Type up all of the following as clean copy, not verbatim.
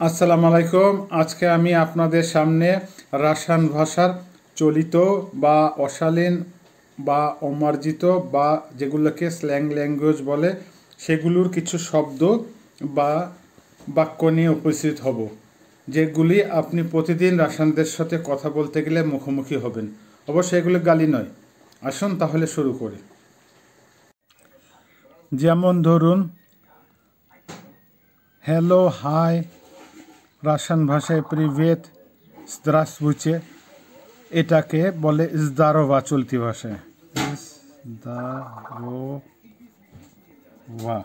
আসসালামু আলাইকুম। আজকে আমি আপনাদের সামনে রাশিয়ান ভাষার চলিত বা অশালীন বা অমার্জিত বা যেগুলোকে স্ল্যাং ল্যাঙ্গুয়েজ বলে সেগুলোর কিছু শব্দ বা বাক্য নিয়ে উপস্থিত হব, যেগুলি আপনি প্রতিদিন রাশিয়ানদের সাথে কথা বলতে গেলে মুখোমুখি হবেন। অবশ্যই এগুলো গালি নয়। আসুন তাহলে শুরু করি। যেমন ধরুন, হ্যালো, হাই, রাশিয়ান ভাষায় প্রিভেট, здравствуйте, এটাকে বলে ইজদারোভা চলতি ভাষায়। ইজদারোভা,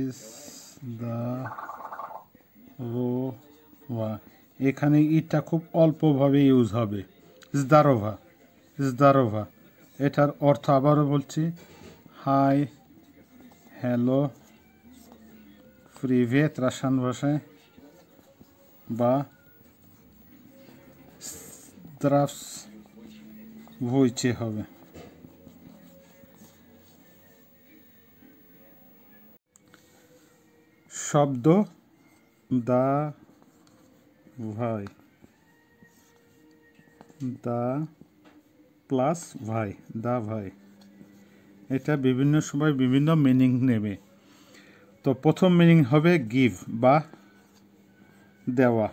ইজদারোভা, এখানে ইটা খুব অল্পভাবে ইউজ হবে। ইজদারোভা, ইজদারোভা। এটার অর্থ আবারও বলছি, হাই, হ্যালো, প্রিভেট রাশিয়ান ভাষায়, বা здравствуйте হবে। শব্দ দা ভাই, দা প্লাস ভাই, দা ভাই, এটা বিভিন্ন সময় বিভিন্ন মিনিং নেবে। তো প্রথম মিনিং হবে গিভ বা দেওয়া।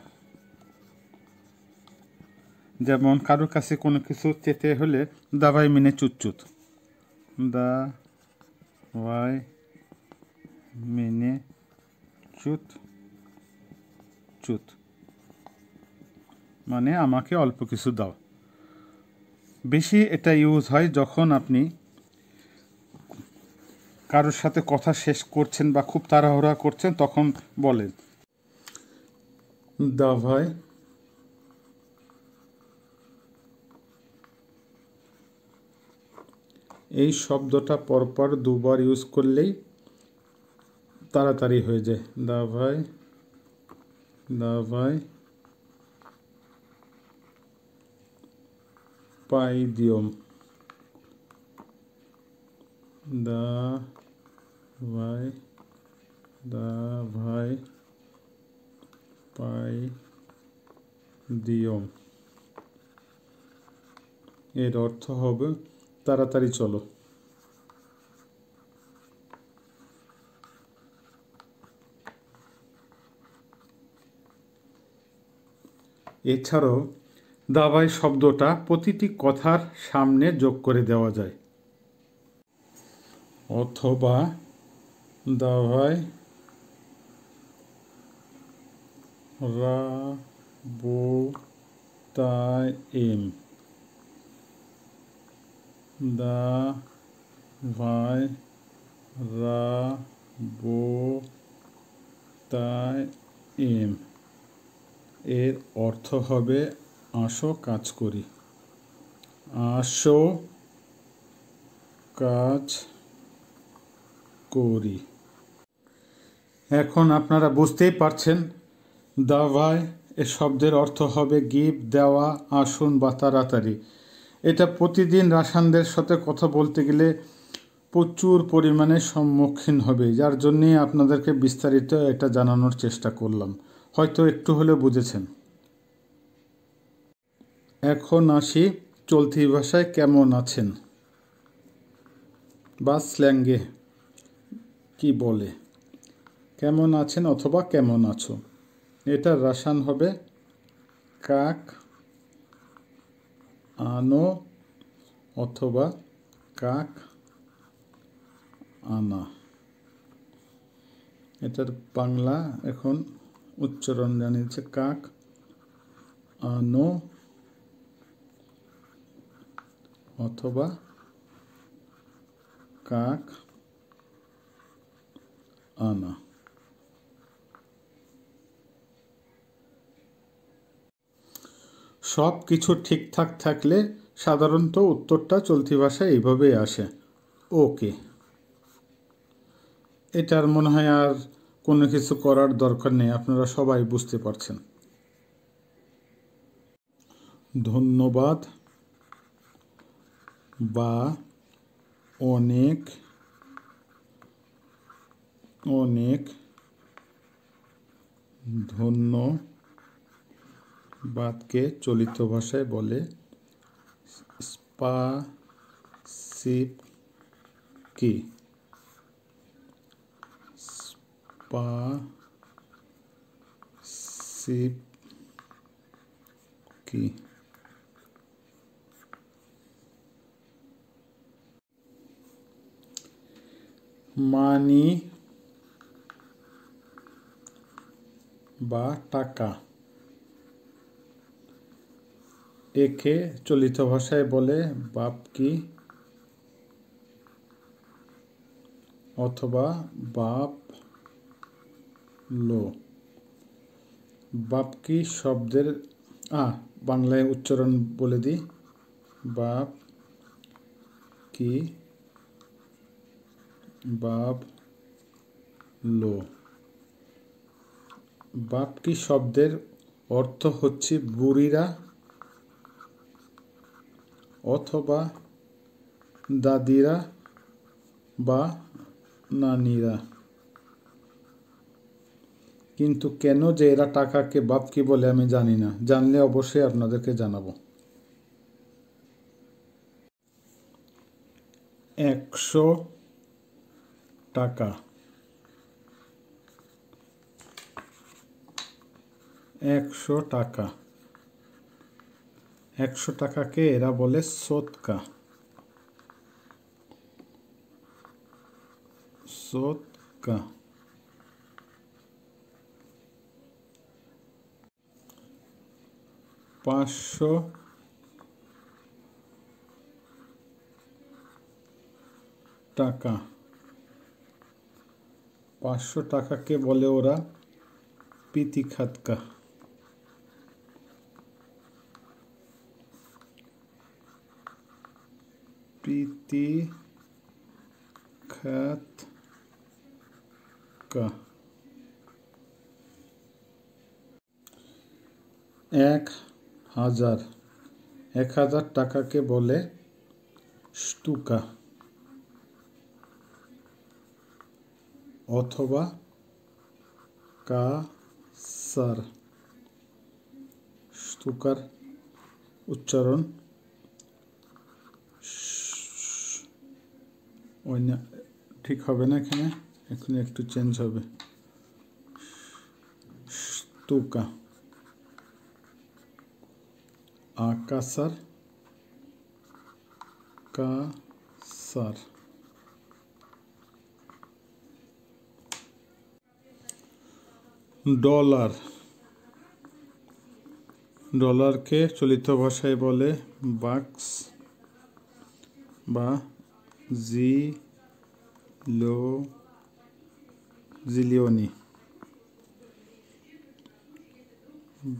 যেমন কারোর কাছে কোনো কিছু চেতে হলে দাবাই মিনে চুতচুত, দা ভাই মিনে চুত চুত, মানে আমাকে অল্প কিছু দাও। বেশি এটা ইউজ হয় যখন আপনি কারোর সাথে কথা শেষ করছেন বা খুব তাড়াহুড়া করছেন, তখন বলেন দা ভাই। এই শব্দটা পরপর দুবার ইউজ করলেই তাড়াতাড়ি হয়ে যায়। দা ভাই, দা ভাই, পাই দিওম, দা ভাই, দা ভাই, পাই দিওম। এর অর্থ হবে তাড়াতাড়ি চলো। এছাড়াও দাবাই শব্দটা প্রতিটি কথার সামনে যোগ করে দেওয়া যায়। অথবা দাভাই রা বো তাই এম, দা ভাই রা বো তাই এম। এর অর্থ হবে আসো কাজ করি, আসো কাজ করি। এখন আপনারা বুঝতেই পারছেন দা ভাই এ শব্দের অর্থ হবে গিভ, দেওয়া, আসুন বা তাড়াতাড়ি। এটা প্রতিদিন রাশিয়ানদের সাথে কথা বলতে গেলে প্রচুর পরিমাণে সম্মুখীন হবে, যার জন্যে আপনাদেরকে বিস্তারিত এটা জানানোর চেষ্টা করলাম। হয়তো একটু হলেও বুঝেছেন। এখন আসি চলতি ভাষায় কেমন আছেন বা স্ল্যাঙ্গে কি বলে। কেমন আছেন অথবা কেমন আছো, এটা রাশিয়ান হবে কাক আনো অথবা কাক আনা। এটার বাংলা এখন উচ্চারণ জানিয়েছে কাক আনো অথবা কাক আনা। সব কিছু ঠিকঠাক থাকলে সাধারণত উত্তরটা চলতি ভাষায় এইভাবেই আসে, ওকে। এটার মনে হয় আর কোনো কিছু করার দরকার নেই, আপনারা সবাই বুঝতে পারছেন। ধন্যবাদ বা অনেক অনেক ধন্যবাদকে চলিত ভাষায় বলে স্পাসিবকি। স্পাসিবকি। মানি বা টাকা, একে চলিত ভাষায় বলে বাপকি অথবা বাপ লো। বাপকি শব্দের বাংলায় উচ্চারণ বলে দিই, বাপ কি বাপ লো। বাপকি শব্দের অর্থ হচ্ছে বুড়িরা অথবা দাদিরা বা নানিরা। কিন্তু কেন যে এরা টাকাকে বাপকি বলে আমি জানি না, জানলে অবশ্যই আপনাদেরকে জানাবো। 100 টাকা। 100 টাকা। 100 টাকাকে এরা বলে সৎকা। সৎকা। 500 টাকা। 500 টাকাকে বলে ওরা পিতিখাতকা। পিতিখাতকা। 1000। 1000 টাকাকে বলে স্টুকা অথবা কাসার। স্টুকার উচ্চারণ ঠিক হবে না, এখানে একটু চেঞ্জ হবে, স্টুকা। আকাসার কাসার। ডলার। ডলারকে চলিত ভাষায় বলে বাক্স বা জিলিয়নি।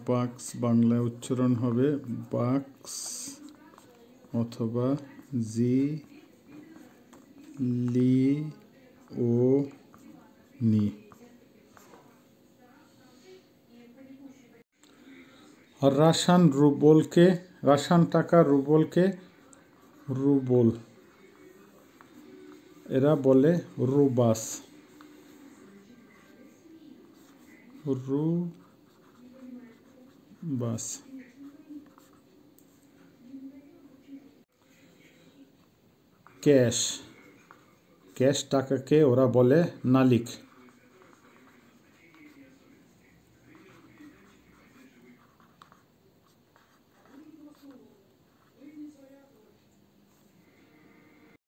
বাক্স বাংলায় উচ্চারণ হবে বাক্স অথবা জিলিয়নি। রাশান টাকা রুবলকে রুবল, এরা বলে রুবাস। রুবাস। ক্যাশ। ক্যাশ টাকাকে ওরা বলে নালিক।